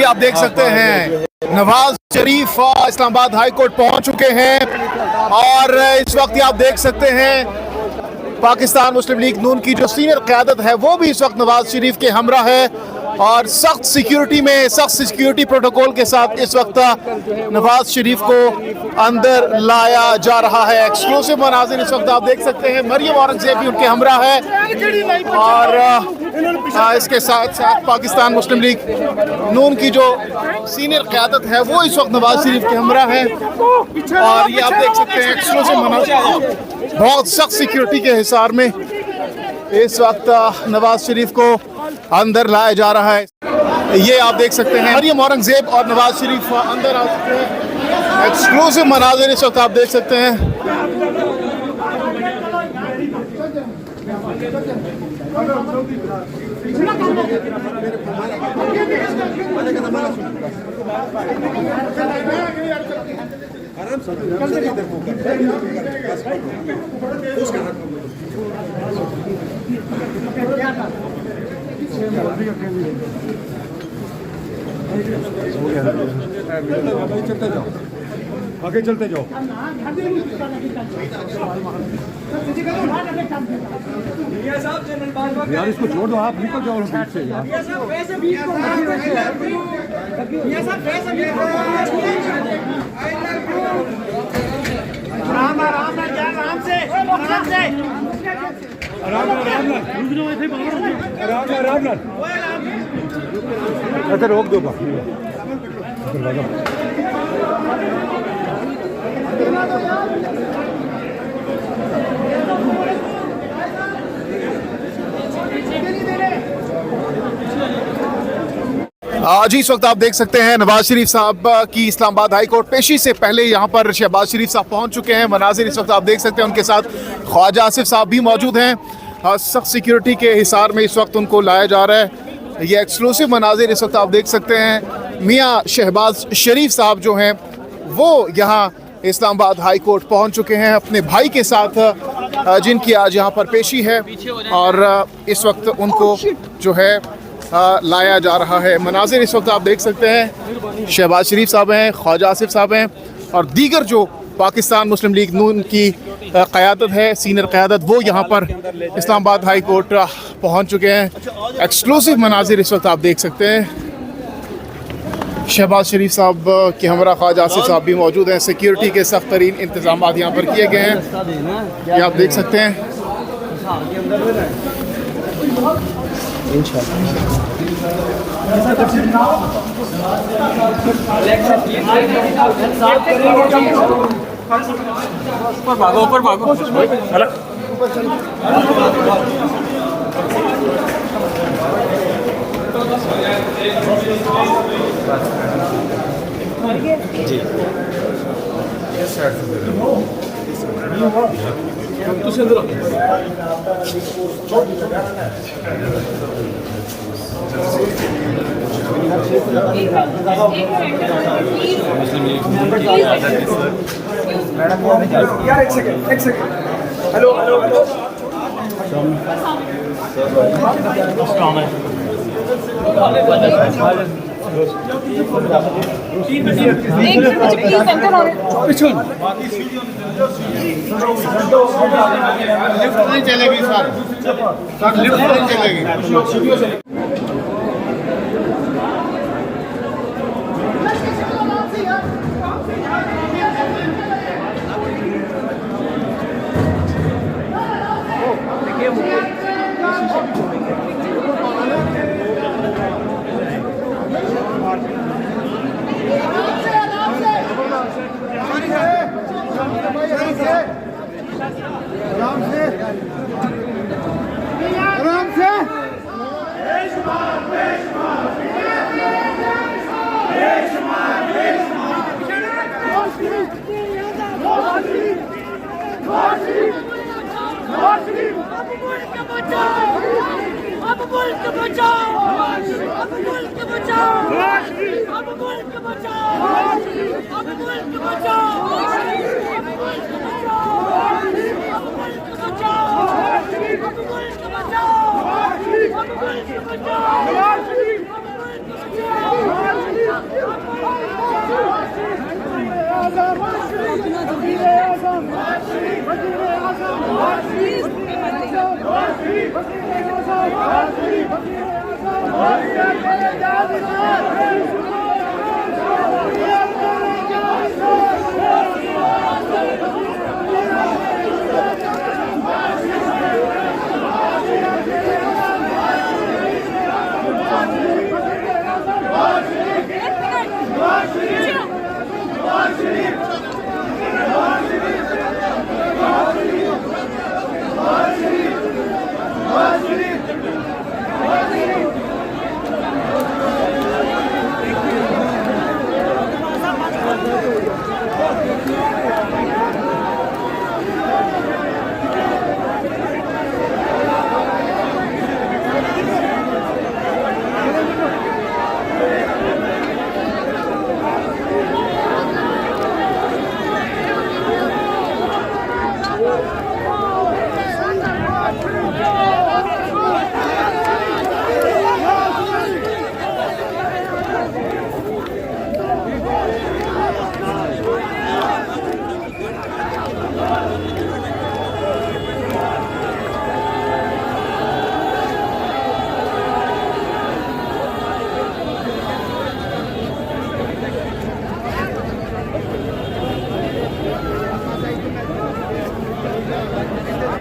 जी आप देख सकते हैं नवाज शरीफ इस्लामाबाद हाई कोर्ट पहुंच चुके हैं और इस वक्त आप देख सकते हैं पाकिस्तान मुस्लिम लीग नून की जो सीनियर क़यादत है वो भी इस वक्त नवाज शरीफ के हमरा है और सख्त सिक्योरिटी प्रोटोकॉल के साथ इस वक्त नवाज शरीफ को अंदर लाया जा रहा है। एक्सक्लूसिव मनाज़िर इस वक्त आप देख सकते हैं। मरियम औरंगज़ेब भी उनके हमरा है और इसके साथ साथ पाकिस्तान मुस्लिम लीग नून की जो सीनियर क़यादत है वो इस वक्त नवाज शरीफ के हमरा है और ये आप देख सकते हैं एक्सक्लूसिव मनाज़िर बहुत सख्त सिक्योरिटी के हिसार में इस वक्त नवाज शरीफ को अंदर लाया जा रहा है। ये आप देख सकते हैं मरियम औरंगज़ेब और नवाज शरीफ अंदर आ चुके हैं। एक्सक्लूसिव मनाज़िर इस वक्त आप देख सकते हैं। आगे चलते जाओ। यार इसको छोड़ दो, आप निकल जाओ बीच से यार। आराम रोक दो जी इस वक्त आप देख सकते हैं नवाज शरीफ साहब की इस्लामाबाद हाई कोर्ट पेशी से पहले यहाँ पर शहबाज शरीफ साहब पहुँच चुके हैं। मनाजिर इस वक्त आप देख सकते हैं, उनके साथ ख्वाजा आसिफ साहब भी मौजूद हैं। सख्त सिक्योरिटी के हिसार में इस वक्त उनको लाया जा रहा है। ये एक्सक्लूसिव मनाजिर इस वक्त आप देख सकते हैं। मियाँ शहबाज शरीफ साहब जो हैं वो यहाँ इस्लामाबाद हाई कोर्ट पहुँच चुके हैं अपने भाई के साथ, जिनकी आज यहाँ पर पेशी है और इस वक्त उनको जो है लाया जा रहा है। मनाजिर इस वक्त आप देख सकते हैं। शहबाज शरीफ साहब हैं, ख्वाजा आसिफ साहब हैं और दीगर जो पाकिस्तान मुस्लिम लीग नून की क़यादत है, सीनियर क़यादत, वो यहाँ पर इस्लामाबाद हाई कोर्ट पहुँच चुके हैं। एक्सक्लूसिव मनाजिर इस वक्त आप देख सकते हैं। शहबाज शरीफ साहब के हमरा ख्वाजा आसिफ साहब भी मौजूद हैं। सिक्योरिटी के सख्त तरीन इंतजाम यहाँ पर किए गए हैं, ये आप देख सकते हैं। ऊपर भागो जी यार एक सेकंड हेलो लिफ्ट नहीं चलेगी सर, लिफ्ट नहीं चलेगी। बचाओ Allahu Ekber.